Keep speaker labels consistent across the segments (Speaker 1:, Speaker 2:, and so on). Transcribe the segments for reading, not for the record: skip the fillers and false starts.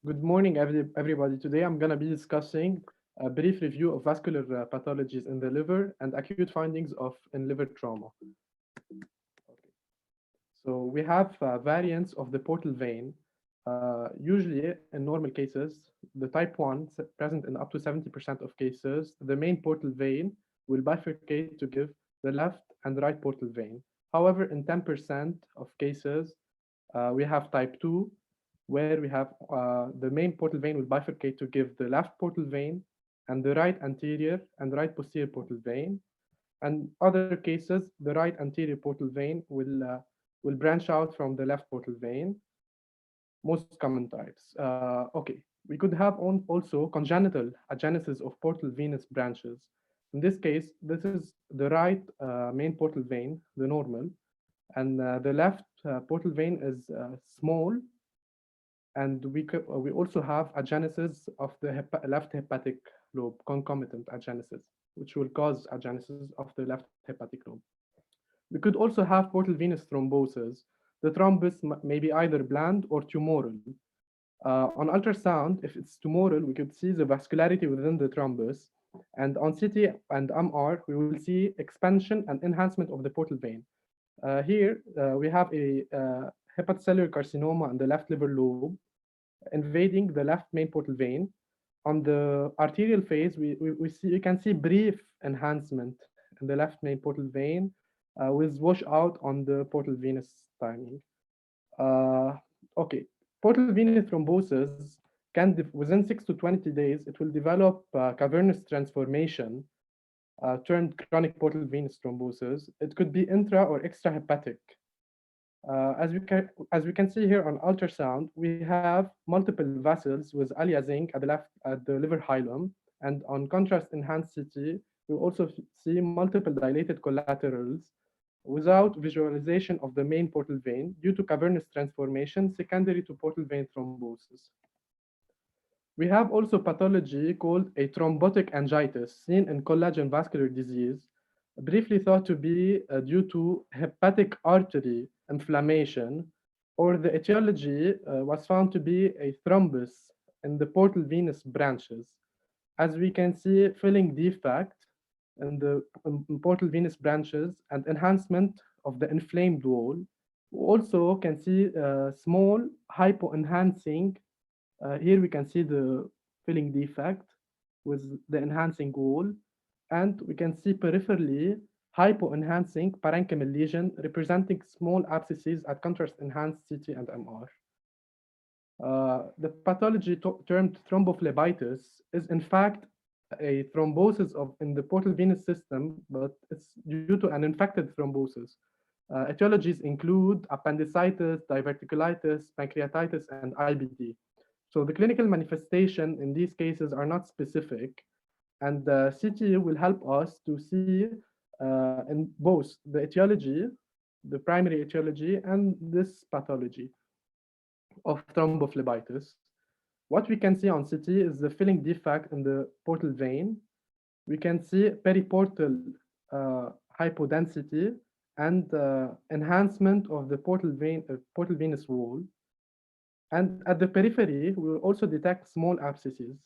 Speaker 1: Good morning, everybody. Today I'm going to be discussing a brief review of vascular pathologies in the liver and acute findings of in liver trauma. So we have variants of the portal vein. Usually, in normal cases, the type 1 present in up to 70% of cases, the main portal vein will bifurcate to give the left and right portal vein. However, in 10% of cases, we have type 2, where we have the main portal vein will bifurcate to give the left portal vein and the right anterior and right posterior portal vein. And other cases, the right anterior portal vein will branch out from the left portal vein, most common types. Okay, we could have also congenital agenesis of portal venous branches. In this case, this is the right main portal vein, the normal, and the left portal vein is small, and we also have agenesis of the left hepatic lobe, concomitant agenesis, which will cause agenesis of the left hepatic lobe. We could also have portal venous thrombosis. The thrombus may be either bland or tumoral. On ultrasound, if it's tumoral, we could see the vascularity within the thrombus. And on CT and MR, we will see expansion and enhancement of the portal vein. Here, we have a hepatocellular carcinoma in the left liver lobe invading the left main portal vein. On the arterial phase, we can see brief enhancement in the left main portal vein with washout on the portal venous timing. Okay, portal venous thrombosis can, within 6 to 20 days, it will develop cavernous transformation termed chronic portal venous thrombosis. It could be intra or extrahepatic. As we can see here on ultrasound, we have multiple vessels with aliasing at the liver hilum, and on contrast enhanced CT, we also see multiple dilated collaterals without visualization of the main portal vein due to cavernous transformation secondary to portal vein thrombosis. We have also pathology called a thrombotic angiitis seen in collagen vascular disease, briefly thought to be due to hepatic artery inflammation, or the etiology was found to be a thrombus in the portal venous branches. As we can see, filling defect in the portal venous branches and enhancement of the inflamed wall. We also can see small hypoenhancing. Here we can see the filling defect with the enhancing wall, and we can see peripherally hypoenhancing parenchymal lesion representing small abscesses at contrast enhanced CT and MR. The pathology termed thrombophlebitis is in fact a thrombosis in the portal venous system, but it's due to an infected thrombosis. Etiologies include appendicitis, diverticulitis, pancreatitis, and IBD. So the clinical manifestation in these cases are not specific, and CT will help us to see in both the etiology, the primary etiology, and this pathology of thrombophlebitis. What we can see on CT is the filling defect in the portal vein. We can see periportal hypodensity and enhancement of the portal venous wall. And at the periphery, we will also detect small abscesses.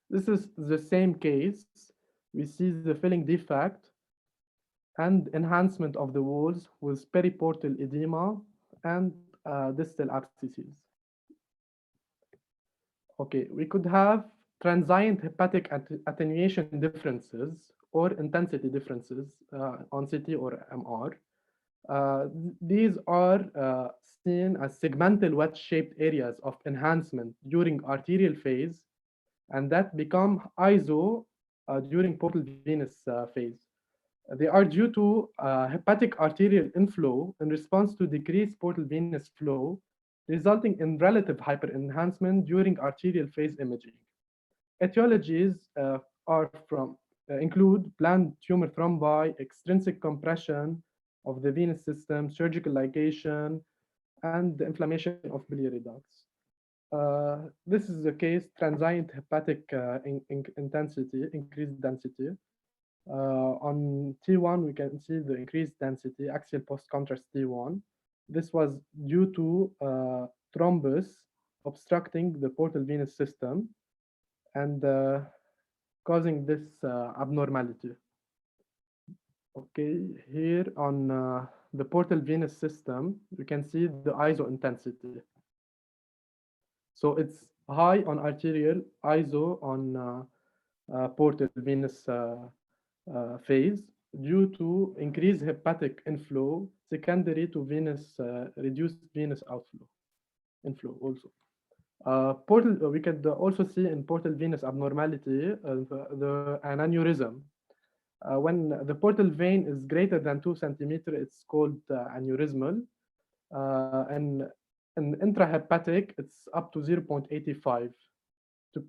Speaker 1: This is the same case. We see the filling defect and enhancement of the walls with periportal edema and distal abscesses. Okay, we could have transient hepatic attenuation differences or intensity differences on CT or MR. These are seen as segmental wedge-shaped areas of enhancement during arterial phase, and that become ISO during portal venous phase. They are due to hepatic arterial inflow in response to decreased portal venous flow, resulting in relative hyperenhancement during arterial phase imaging. Etiologies include planned tumor thrombi, extrinsic compression of the venous system, surgical ligation, and the inflammation of biliary ducts. This is the case, transient hepatic intensity, increased density. On T1, we can see the increased density, axial post-contrast T1. This was due to thrombus obstructing the portal venous system and causing this abnormality. Okay, here on the portal venous system, you can see the iso intensity. So it's high on arterial, iso on portal venous phase due to increased hepatic inflow secondary to venous reduced venous inflow also. Portal, we could also see in portal venous abnormality an aneurysm. When the portal vein is greater than 2 centimeter, it's called aneurysmal. And in intrahepatic, it's up to 0.85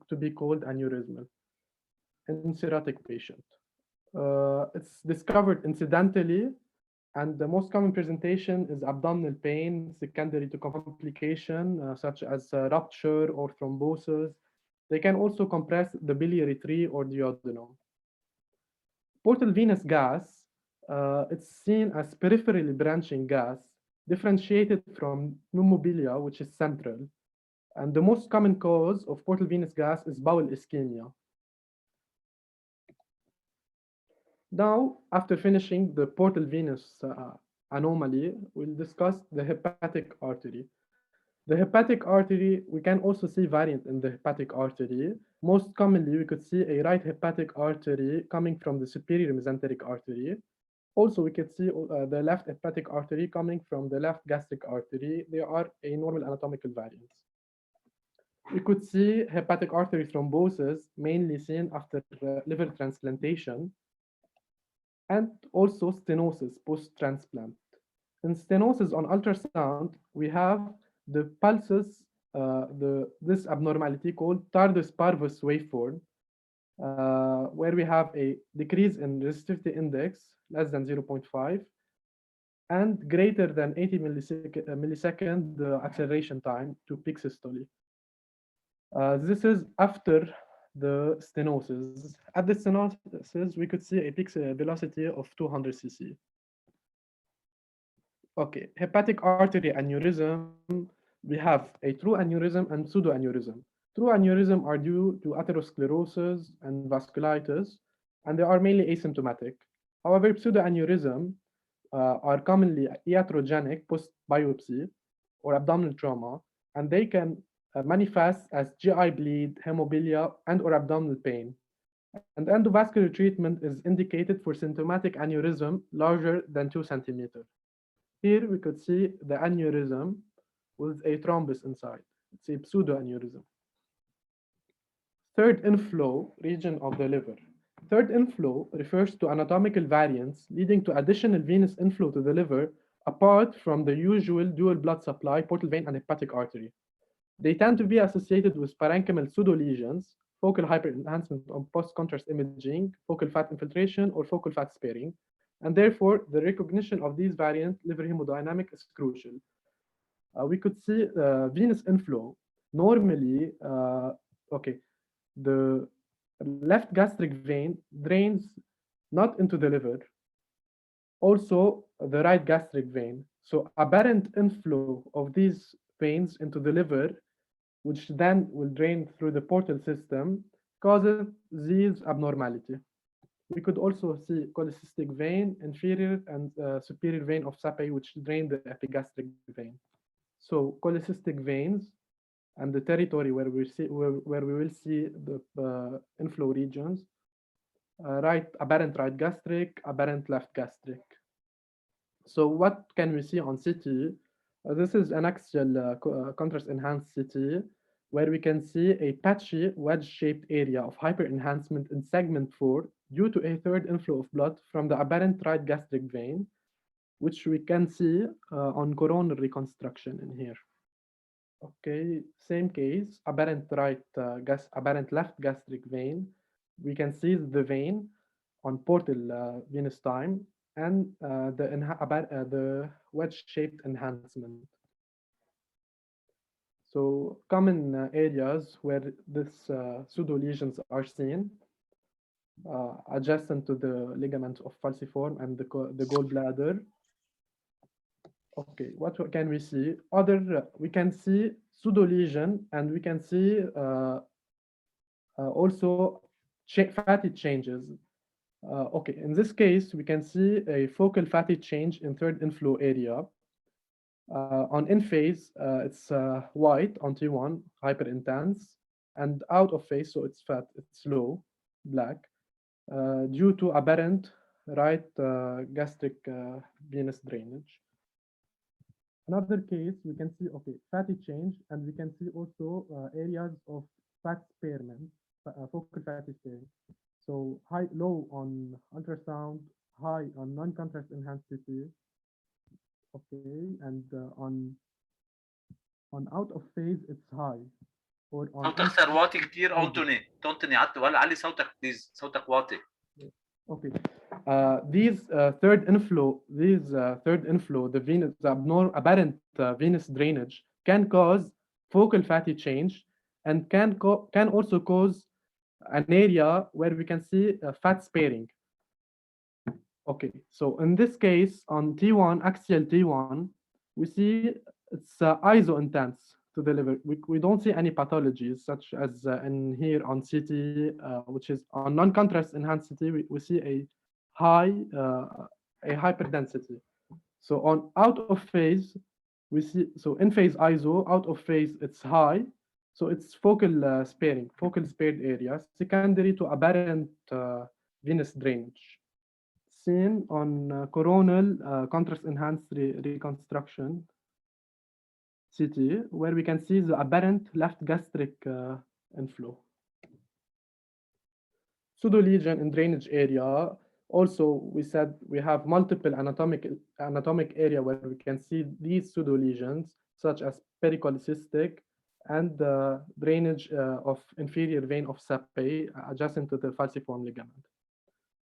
Speaker 1: to be called aneurysmal in cirrhotic patient. It's discovered incidentally, and the most common presentation is abdominal pain secondary to complication such as rupture or thrombosis. They can also compress the biliary tree or duodenum. Portal venous gas, it's seen as peripherally branching gas differentiated from pneumobilia, which is central. And the most common cause of portal venous gas is bowel ischemia. Now, after finishing the portal venous anomaly, we'll discuss the hepatic artery. The hepatic artery, we can also see variant in the hepatic artery. Most commonly, we could see a right hepatic artery coming from the superior mesenteric artery. Also, we could see the left hepatic artery coming from the left gastric artery. They are a normal anatomical variants. We could see hepatic artery thrombosis, mainly seen after liver transplantation, and also stenosis post-transplant. In stenosis on ultrasound, we have the pulses, this abnormality called tardus parvus waveform, where we have a decrease in resistivity index less than 0.5 and greater than 80 millisecond acceleration time to peak systole. This is after the stenosis. At the stenosis, we could see a peak velocity of 200 cc. Okay, hepatic artery aneurysm, we have a true aneurysm and pseudoaneurysm. True aneurysm are due to atherosclerosis and vasculitis, and they are mainly asymptomatic. However, pseudoaneurysm are commonly iatrogenic post-biopsy or abdominal trauma, and they can manifest as GI bleed, hemophilia, and or abdominal pain. And endovascular treatment is indicated for symptomatic aneurysm larger than 2 centimeters. Here we could see the aneurysm with a thrombus inside. It's a pseudoaneurysm. Third inflow region of the liver. Third inflow refers to anatomical variants leading to additional venous inflow to the liver apart from the usual dual blood supply, portal vein, and hepatic artery. They tend to be associated with parenchymal pseudolesions, focal hyperenhancement on post-contrast imaging, focal fat infiltration, or focal fat sparing. And therefore, the recognition of these variant liver hemodynamic is crucial. We could see venous inflow. Normally, the left gastric vein drains not into the liver, also the right gastric vein. So apparent inflow of these veins into the liver, which then will drain through the portal system, causes these abnormality. We could also see cholecystic vein, inferior and superior vein of Sapay, which drain the epigastric vein. So cholecystic veins and the territory where we will see the inflow regions, apparent right gastric, apparent left gastric. So what can we see on CT? This is an axial contrast enhanced CT where we can see a patchy wedge-shaped area of hyperenhancement in segment 4 due to a third inflow of blood from the apparent right gastric vein, which we can see on coronal reconstruction in here. Okay, same case, apparent apparent left gastric vein. We can see the vein on portal venous time and the wedge-shaped enhancement. So common areas where this pseudo lesions are seen, adjacent to the ligament of falciform and the gallbladder. Okay, what can we see? We can see pseudo lesion, and we can see also fatty changes. Okay, in this case, we can see a focal fatty change in third inflow area. On in phase, it's white on T1, hyper intense, and out of phase, so it's fat, it's low, black, due to aberrant right gastric venous drainage. Another case, we can see, okay, fatty change, and we can see also areas of fat sparement, focal fatty sparing. So low on ultrasound, high on non-contrast enhanced CT, okay, and on out of phase it's high, or on
Speaker 2: صوتك ثرواتي كتير أنتوني. أنتوني علي صوتك بليز، صوتك واطي.
Speaker 1: Okay. These third inflow, the apparent venous drainage can cause focal fatty change, and can also cause an area where we can see fat sparing. Okay, so in this case, on T1, axial T1, we see it's iso-intense to the liver. We don't see any pathologies, such as in here on CT, which is on non-contrast enhanced CT, we see a hyperdensity. So on out of phase, we see, so in phase iso, out of phase, it's high. So it's focal sparing, focal spared area, secondary to aberrant venous drainage, seen on coronal contrast enhanced reconstruction CT, where we can see the aberrant left gastric inflow. Pseudo lesion in drainage area. Also, we said we have multiple anatomic area where we can see these pseudo lesions, such as pericholecystic and drainage of inferior vein of Sappi adjacent to the falciform ligament.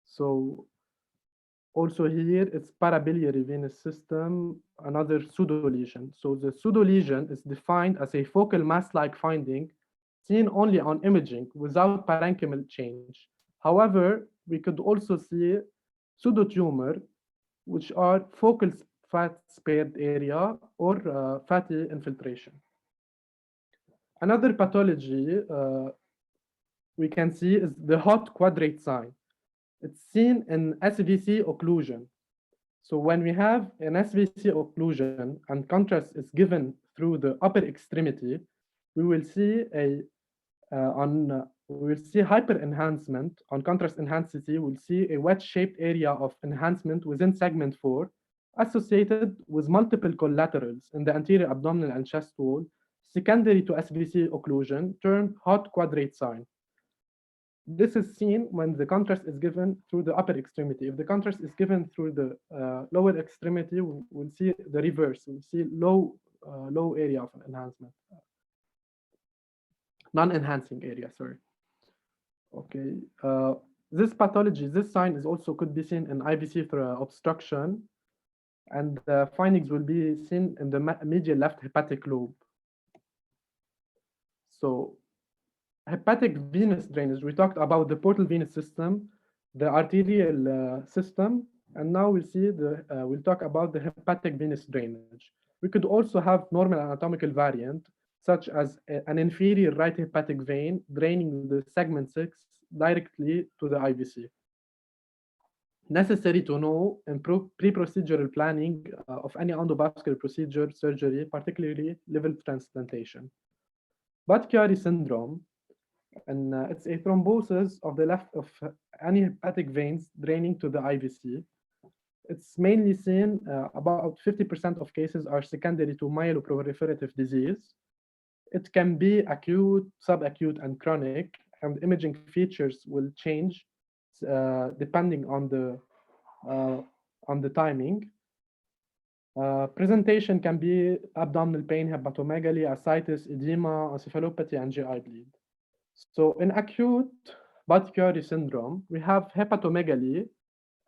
Speaker 1: So also here, it's parabiliary venous system, another pseudo lesion. So the pseudo lesion is defined as a focal mass-like finding seen only on imaging without parenchymal change. However, we could also see pseudo tumor, which are focal fat spared area or fatty infiltration. Another pathology we can see is the hot quadrate sign. It's seen in SVC occlusion. So when we have an SVC occlusion and contrast is given through the upper extremity, we will see hyper enhancement on contrast enhanced CT. We'll see a wedge-shaped area of enhancement within segment 4, associated with multiple collaterals in the anterior abdominal and chest wall, secondary to SVC occlusion, termed hot quadrate sign. This is seen when the contrast is given through the upper extremity. If the contrast is given through the lower extremity, we'll see the reverse. We'll see low area of enhancement, non-enhancing area, sorry. Okay, this pathology, this sign is also could be seen in IVC through obstruction, and the findings will be seen in the medial left hepatic lobe. So hepatic venous drainage, we talked about the portal venous system, the arterial system, and now we'll talk about the hepatic venous drainage. We could also have normal anatomical variant, such as an inferior right hepatic vein draining the segment 6 directly to the IVC. Necessary to know in pre-procedural planning of any endovascular procedure, surgery, particularly liver transplantation. Budd-Chiari syndrome, and it's a thrombosis of the left of any hepatic veins draining to the IVC. It's mainly seen about 50% of cases are secondary to myeloproliferative disease. It can be acute, subacute, and chronic, and imaging features will change depending on the timing. Presentation can be abdominal pain, hepatomegaly, ascites, edema, encephalopathy, and GI bleed. So in acute Budd-Chiari syndrome, we have hepatomegaly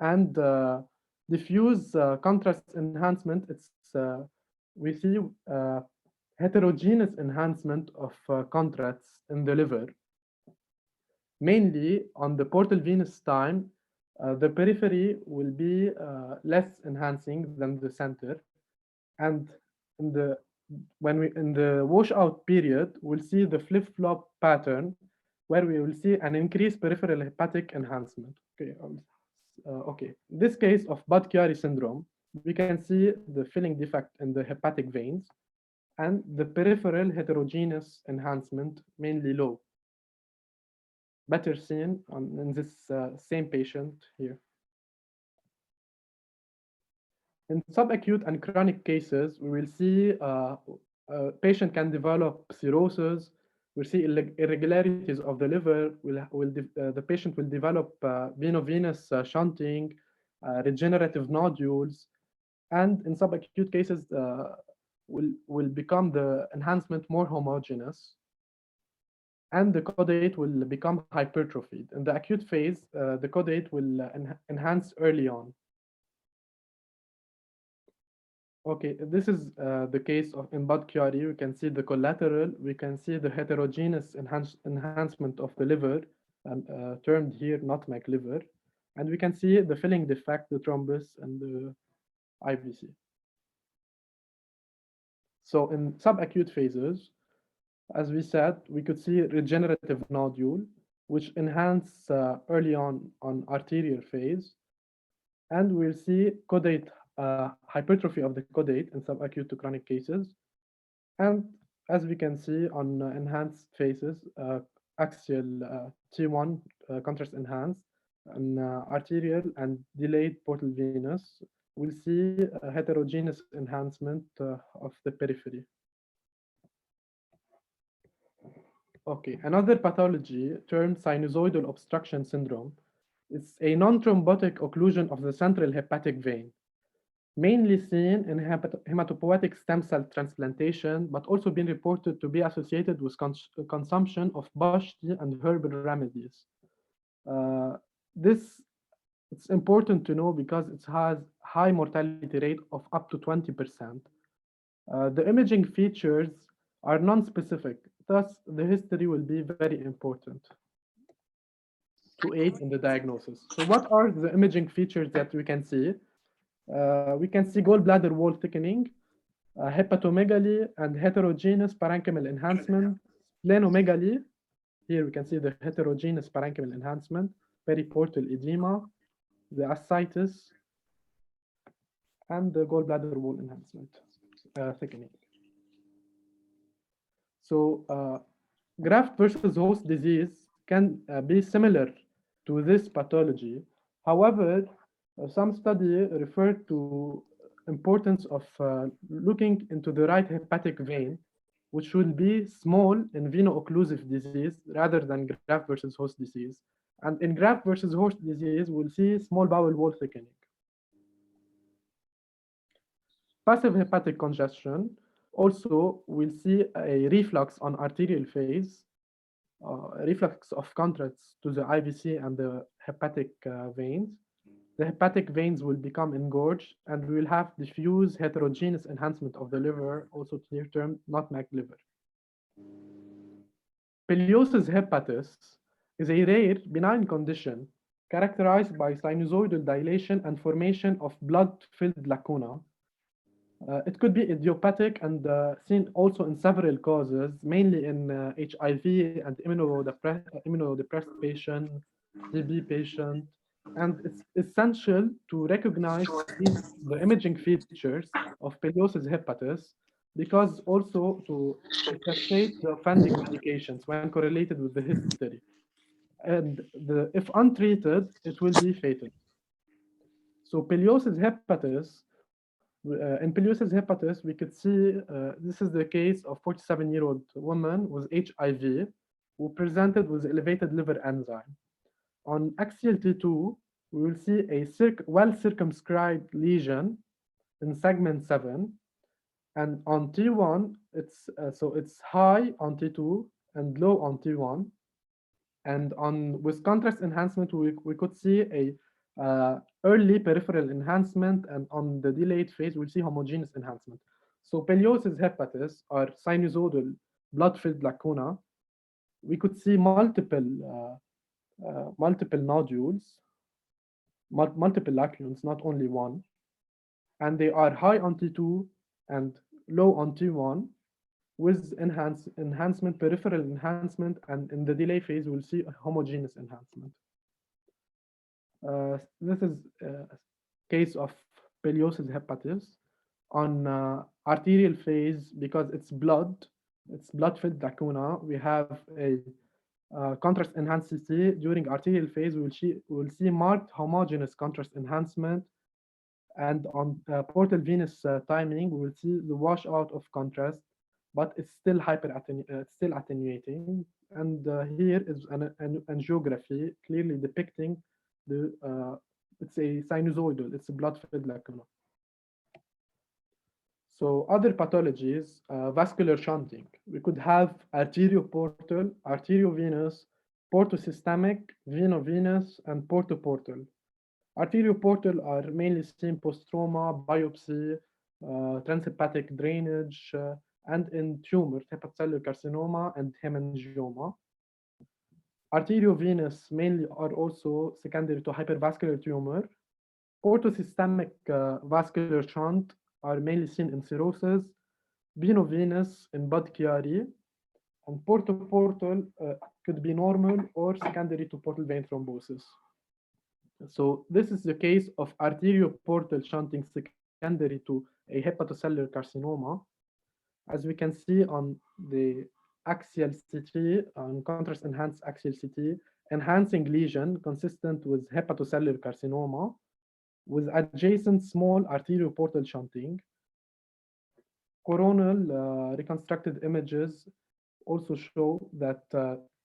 Speaker 1: and diffuse contrast enhancement. We see heterogeneous enhancement of contrasts in the liver, mainly on the portal venous time. The periphery will be less enhancing than the center. And in the in the washout period, we'll see the flip-flop pattern where we will see an increased peripheral hepatic enhancement. Okay, okay. In this case of Budd-Chiari syndrome, we can see the filling defect in the hepatic veins and the peripheral heterogeneous enhancement, mainly low. Better seen in this same patient here. In subacute and chronic cases, we will see a patient can develop cirrhosis. We'll see irregularities of the liver. The patient will develop veno-venous shunting, regenerative nodules, and in subacute cases, will become the enhancement more homogeneous, and the caudate will become hypertrophied. In the acute phase, the caudate will enhance early on. Okay, this is the case of in Budd-Chiari. We can see the collateral. We can see the heterogeneous enhancement of the liver, and termed here nutmeg liver. And we can see the filling defect, the thrombus, and the IVC. So in subacute phases, as we said, we could see regenerative nodule, which enhance early on arterial phase. And we'll see caudate hypertrophy of the caudate in subacute to chronic cases. And as we can see on enhanced phases, axial T1 contrast enhanced, and arterial and delayed portal venous, we'll see a heterogeneous enhancement of the periphery. Okay, another pathology termed sinusoidal obstruction syndrome is a non-thrombotic occlusion of the central hepatic vein, mainly seen in hematopoietic stem cell transplantation, but also been reported to be associated with consumption of bush tea and herbal remedies. It's important to know because it has high mortality rate of up to 20%. The imaging features are non-specific, thus the history will be very important to aid in the diagnosis. So what are the imaging features that we can see? We can see gallbladder wall thickening, hepatomegaly, and heterogeneous parenchymal enhancement, splenomegaly. Here we can see the heterogeneous parenchymal enhancement, periportal edema, the ascites, and the gallbladder wall enhancement, thickening. So graft versus host disease can be similar to this pathology. However, some study referred to importance of looking into the right hepatic vein, which will be small in veno-occlusive disease rather than graft versus host disease. And in graft versus host disease, we'll see small bowel wall thickening. Passive hepatic congestion, also we'll see a reflux on arterial phase, reflux of contrast to the IVC and the hepatic veins. The hepatic veins will become engorged, and we will have diffuse heterogeneous enhancement of the liver, also here termed nutmeg liver. Peliosis hepatis is a rare benign condition characterized by sinusoidal dilation and formation of blood-filled lacuna. It could be idiopathic and seen also in several causes, mainly in HIV and immunodepressed patient, TB patient. And it's essential to recognize the imaging features of Peliosis hepatis, because also to associate the offending medications when correlated with the history. And if untreated, it will be fatal. So Peliosis hepatis, in Peliosis hepatis, we could see this is the case of 47-year-old woman with HIV who presented with elevated liver enzyme. On axial T2, we will see a well-circumscribed lesion in segment 7, and on T1, it's high on T2 and low on T1, and with contrast enhancement, we could see a early peripheral enhancement, and on the delayed phase, we'll see homogeneous enhancement. So Peliosis hepatis are sinusoidal blood-filled lacuna. We could see multiple nodules, multiple lacunes, not only one, and they are high on T2 and low on T1 with enhancement, peripheral enhancement, and in the delay phase, we'll see a homogeneous enhancement. This is a case of Peliosis Hepatis on arterial phase because it's blood-filled lacuna. We have a contrast enhanced CT. During arterial phase, we'll see marked homogeneous contrast enhancement. And on portal venous timing, we will see the washout of contrast, but it's still still attenuating. And here is an angiography clearly depicting it's a sinusoidal, it's a blood-filled lacuna. So other pathologies, vascular shunting. We could have arterioportal, arteriovenous, portosystemic, veno-venous, and portoportal. Arterioportal are mainly seen post-trauma, biopsy, transhepatic drainage, and in tumors, hepatocellular carcinoma and hemangioma. Arteriovenous mainly are also secondary to hypervascular tumor. Portosystemic vascular shunt are mainly seen in cirrhosis, veno-venous in Budd-Chiari, and portoportal could be normal or secondary to portal vein thrombosis. So this is the case of arterioportal shunting secondary to a hepatocellular carcinoma. As we can see on the axial CT, on contrast enhanced axial CT, enhancing lesion consistent with hepatocellular carcinoma with adjacent small arterioportal shunting. Coronal reconstructed images also show that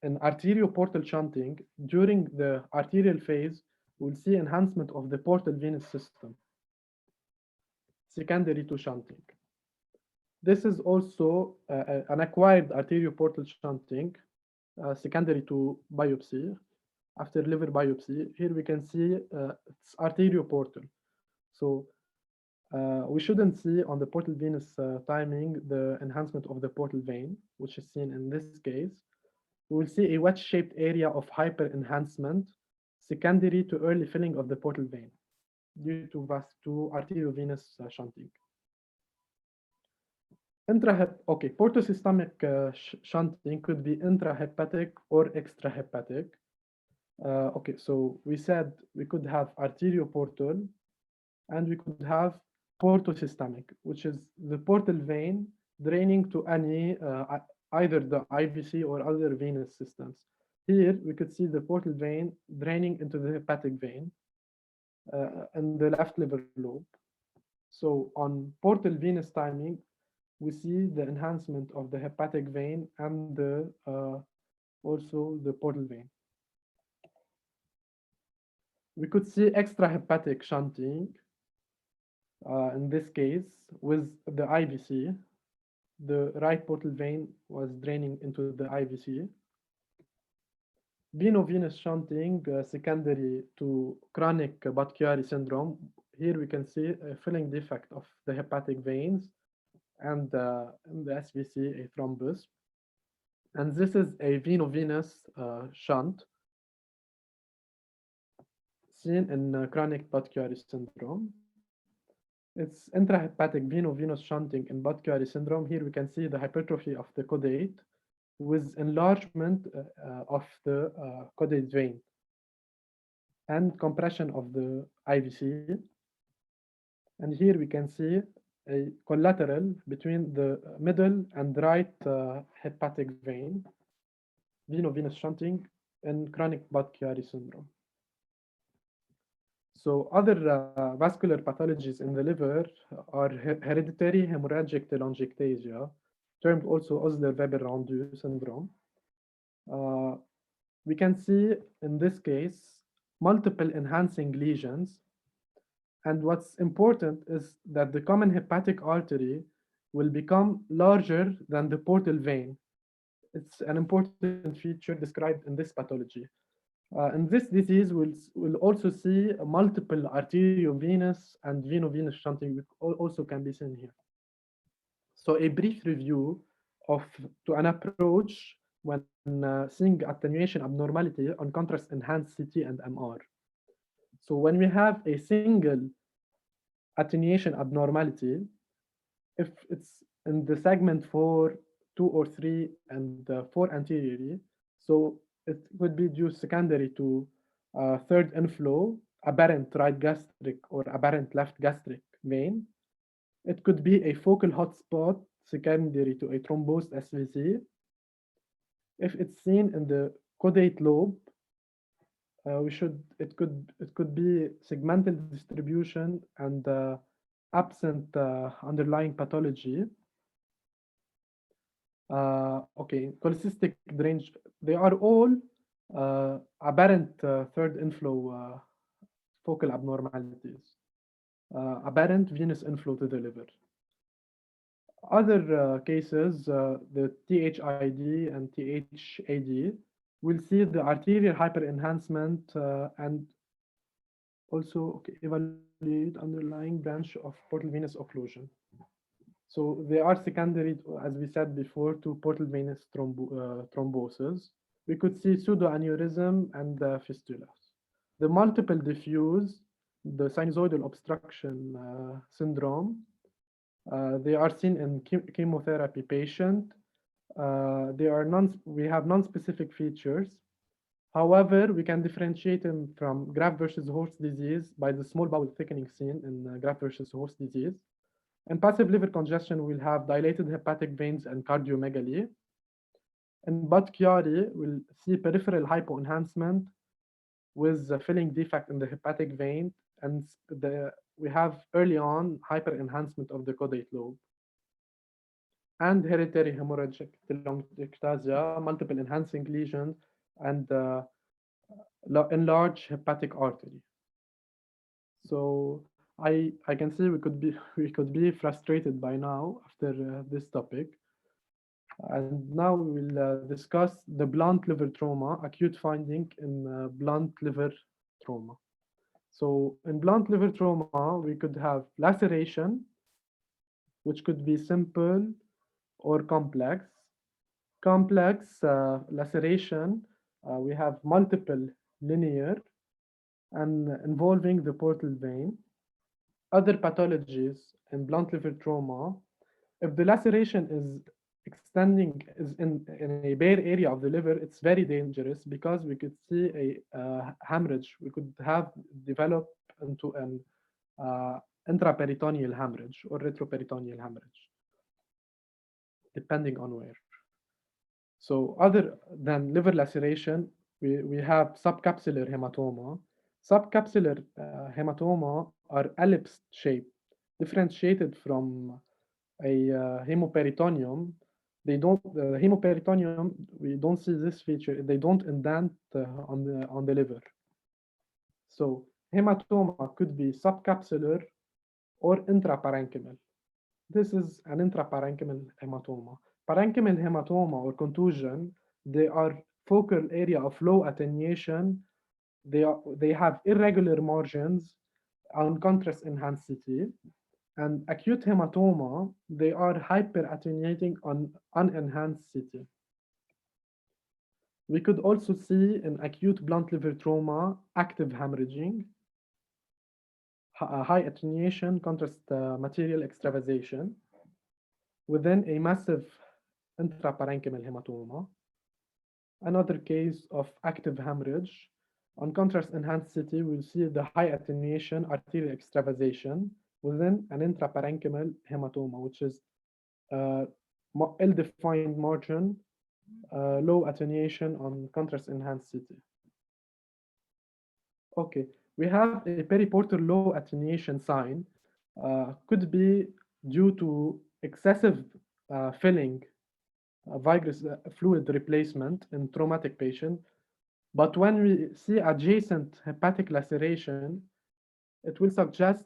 Speaker 1: in arterioportal shunting, during the arterial phase, we'll see enhancement of the portal venous system, secondary to shunting. This is also an acquired arterioportal shunting, secondary to biopsy, after liver biopsy. Here we can see it's arterioportal. So we shouldn't see on the portal venous timing the enhancement of the portal vein, which is seen in this case. We will see a wedge-shaped area of hyper-enhancement secondary to early filling of the portal vein due to arteriovenous shunting. Portosystemic shunting could be intrahepatic or extrahepatic. So we said we could have arterioportal and we could have portosystemic, which is the portal vein draining to any either the IVC or other venous systems. Here we could see the portal vein draining into the hepatic vein in the left liver lobe. So on portal venous timing, we see the enhancement of the hepatic vein and the also the portal vein. We could see extrahepatic shunting in this case with the IVC. The right portal vein was draining into the IVC. Veno-venous shunting secondary to chronic Budd-Chiari syndrome. Here we can see a filling defect of the hepatic veins and in the SVC a thrombus. And this is a veno-venous shunt seen in chronic Budd-Chiari syndrome. It's intrahepatic veno-venous shunting in Budd-Chiari syndrome. Here we can see the hypertrophy of the caudate with enlargement of the caudate vein and compression of the IVC. And here we can see a collateral between the middle and right hepatic vein, veno-venous shunting in chronic Budd-Chiari syndrome. So other vascular pathologies in the liver are hereditary hemorrhagic telangiectasia, termed also Osler-Weber-Rendu syndrome. We can see in this case multiple enhancing lesions. And what's important is that the common hepatic artery will become larger than the portal vein. It's an important feature described in this pathology. In this disease, we'll also see multiple arteriovenous and veno-venous shunting, which also can be seen here. So a brief review to an approach when seeing attenuation abnormality on contrast enhanced CT and MR. So when we have a single attenuation abnormality, if it's in the segment 4, 2 or 3, and 4 anteriorly, so it would be due secondary to third inflow, apparent right gastric or apparent left gastric vein. It could be a focal hotspot secondary to a thrombosed SVC. If it's seen in the caudate lobe, it could be segmental distribution and absent underlying pathology. Okay, cholecystic drainage, they are all apparent third inflow focal abnormalities, apparent venous inflow to the liver. Other cases, the THID and THAD, we'll see the arterial hyperenhancement and also evaluate underlying branch of portal venous occlusion. So they are secondary, as we said before, to portal venous thrombosis. We could see pseudoaneurysm and fistulas. The multiple diffuse, the sinusoidal obstruction syndrome, they are seen in chemotherapy patient. We have non-specific features. However, we can differentiate them from graft versus host disease by the small bowel thickening seen in graft versus host disease. In passive liver congestion, we'll have dilated hepatic veins and cardiomegaly. In Budd-Chiari, we'll see peripheral hypoenhancement with a filling defect in the hepatic vein, and we have early on hyperenhancement of the caudate lobe. And hereditary hemorrhagic telangiectasia, multiple enhancing lesions, and enlarged hepatic artery. So I can see we could be frustrated by now after this topic. And now we will discuss the blunt liver trauma, acute finding in blunt liver trauma. So in blunt liver trauma, we could have laceration, which could be simple or complex. Complex laceration, we have multiple linear and involving the portal vein. Other pathologies in blunt liver trauma, if the laceration is extending is in a bare area of the liver, it's very dangerous because we could see a hemorrhage. We could have developed into an intraperitoneal hemorrhage or retroperitoneal hemorrhage, depending on where. So other than liver laceration, we have subcapsular hematoma. Subcapsular hematoma are ellipse shaped, differentiated from a hemoperitoneum. They don't hemoperitoneum. We don't see this feature. They don't indent on the liver. So hematoma could be subcapsular or intraparenchymal. This is an intraparenchymal hematoma. Parenchymal hematoma or contusion, they are focal area of low attenuation. They have irregular margins on contrast enhanced CT. And acute hematoma, they are hyperattenuating on unenhanced CT. We could also see in acute blunt liver trauma, active hemorrhaging, high attenuation, contrast material extravasation, within a massive intraparenchymal hematoma. Another case of active hemorrhage. On contrast enhanced CT, we'll see the high attenuation arterial extravasation within an intraparenchymal hematoma, which is ill-defined margin, low attenuation on contrast enhanced CT. Okay, we have a periportal low attenuation sign, could be due to excessive filling, vigorous fluid replacement in traumatic patient. But when we see adjacent hepatic laceration, it will suggest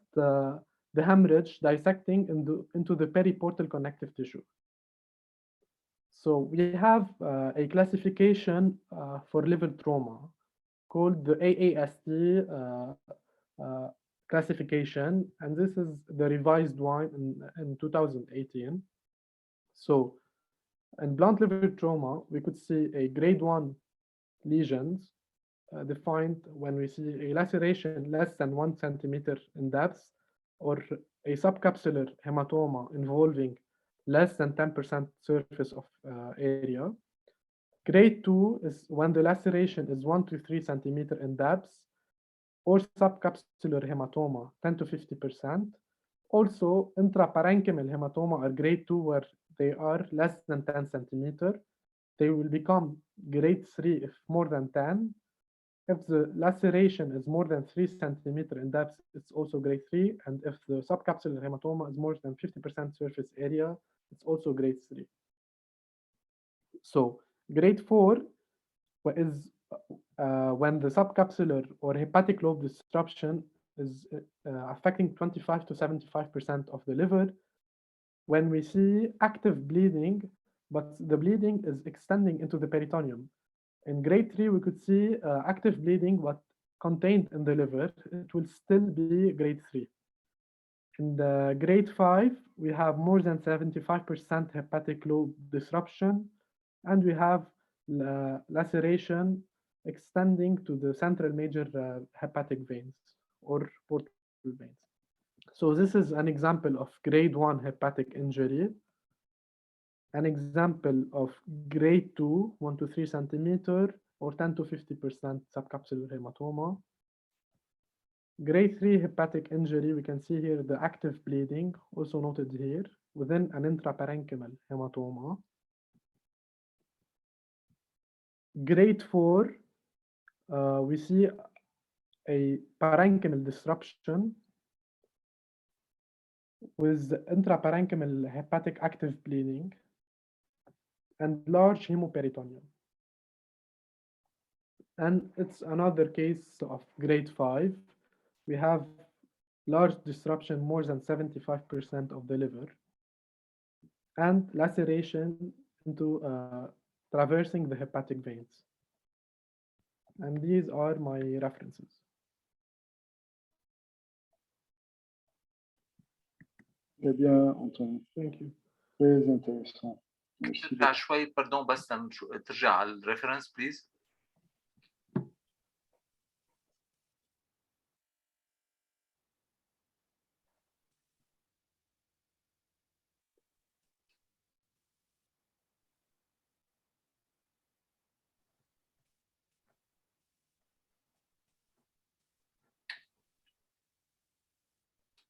Speaker 1: the hemorrhage dissecting into the periportal connective tissue. So we have a classification for liver trauma called the AAST classification, and this is the revised one in 2018. So in blunt liver trauma, we could see a grade 1 lesions defined when we see a laceration less than 1 centimeter in depth or a subcapsular hematoma involving less than 10% surface of area. Grade 2 is when the laceration is 1 to 3 centimeter in depth, or subcapsular hematoma 10 to 50%. Also, intraparenchymal hematoma are grade 2 where they are less than 10 centimeter. They will become grade 3 if more than 10. If the laceration is more than 3 centimeter in depth, it's also grade 3. And if the subcapsular hematoma is more than 50% surface area, it's also grade 3. So grade 4 is when the subcapsular or hepatic lobe disruption is affecting 25 to 75% of the liver. When we see active bleeding, but the bleeding is extending into the peritoneum. In grade 3, we could see active bleeding, but contained in the liver, it will still be grade 3. In the grade 5, we have more than 75% hepatic lobe disruption, and we have laceration extending to the central major hepatic veins or portal veins. So this is an example of grade 1 hepatic injury. An example of grade 2, 1 to 3 centimeter, or 10 to 50% subcapsular hematoma. Grade 3 hepatic injury, we can see here the active bleeding, also noted here, within an intraparenchymal hematoma. Grade 4, we see a parenchymal disruption with intraparenchymal hepatic active bleeding and large hemoperitoneum. And it's another case of grade 5. We have large disruption, more than 75% of the liver, and laceration into traversing the hepatic veins. And these are my references.
Speaker 3: Très bien, Antoine.
Speaker 1: Thank you.
Speaker 3: Très intéressant. Merci
Speaker 2: ترجع شوي باردون بس ترجع على الريفرنس بليز.